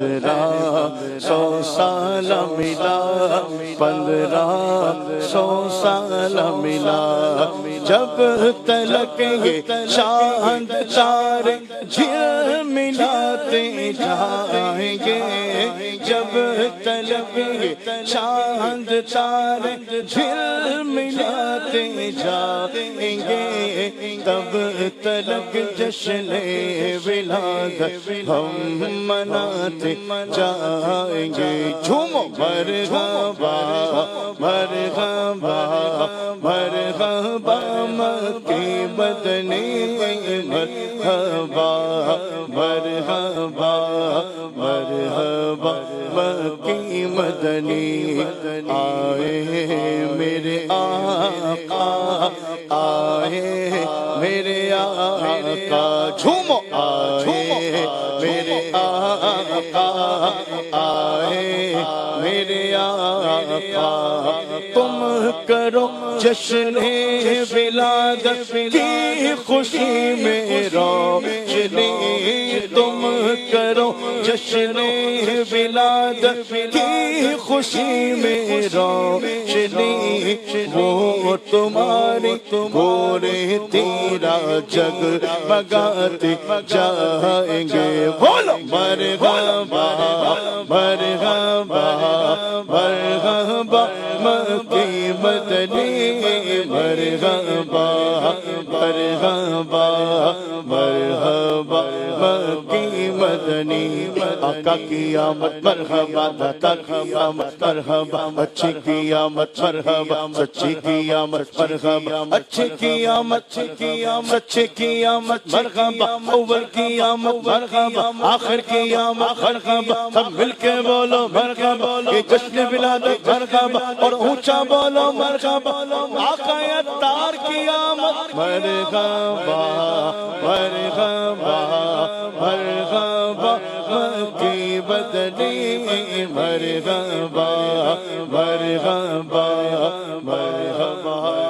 1500 سال ملا، 1500 سال ملا، جب تلک یہ چاند تارے جھلملاتے جائیں گے، جب تلک یہ چاند تارے جھلملاتے جائیں گے، تب تلک جشن ولادت ہم مناتے جائیں گے۔ جھومو مرحبا مرحبا مرحبا مکی مدنی، مرحبا مرحبا مرحبا مکی مدنی، آئے میرے آقا آئے میرے آقا، جھومو آئے میرے آقا آئے میرے آقا، تم کرو جشن ولادت کی خوشی میں روشنی، تم کرو جشن ولادت کی خوشی میں روشنی، وہ تمہاری گورے تیرا جگ مگاتے جائیں گے، بولو مرحبا مرحبا مرحبا مکی مدنی، مرحبا مرحبا مرحبا مکی مدنی، آقا کی آمد مرحبا، داتا کی آمد مرحبا، اچھی کی آمد مرحبا، سچی کی آمد مرحبا، اچھی کی آمد سچے کی آمد مرحبا، اول کی آمد مرحبا، آخر کی آمد مرحبا، سب مل کے بولو مرحبا، یہ جشن ولادت مرحبا، اور اونچا بولو مرحبا، آقا اتار کی آمد مرحبا مرحبا مرحبا مکی بدنی، مرحبا مرحبا مرحبا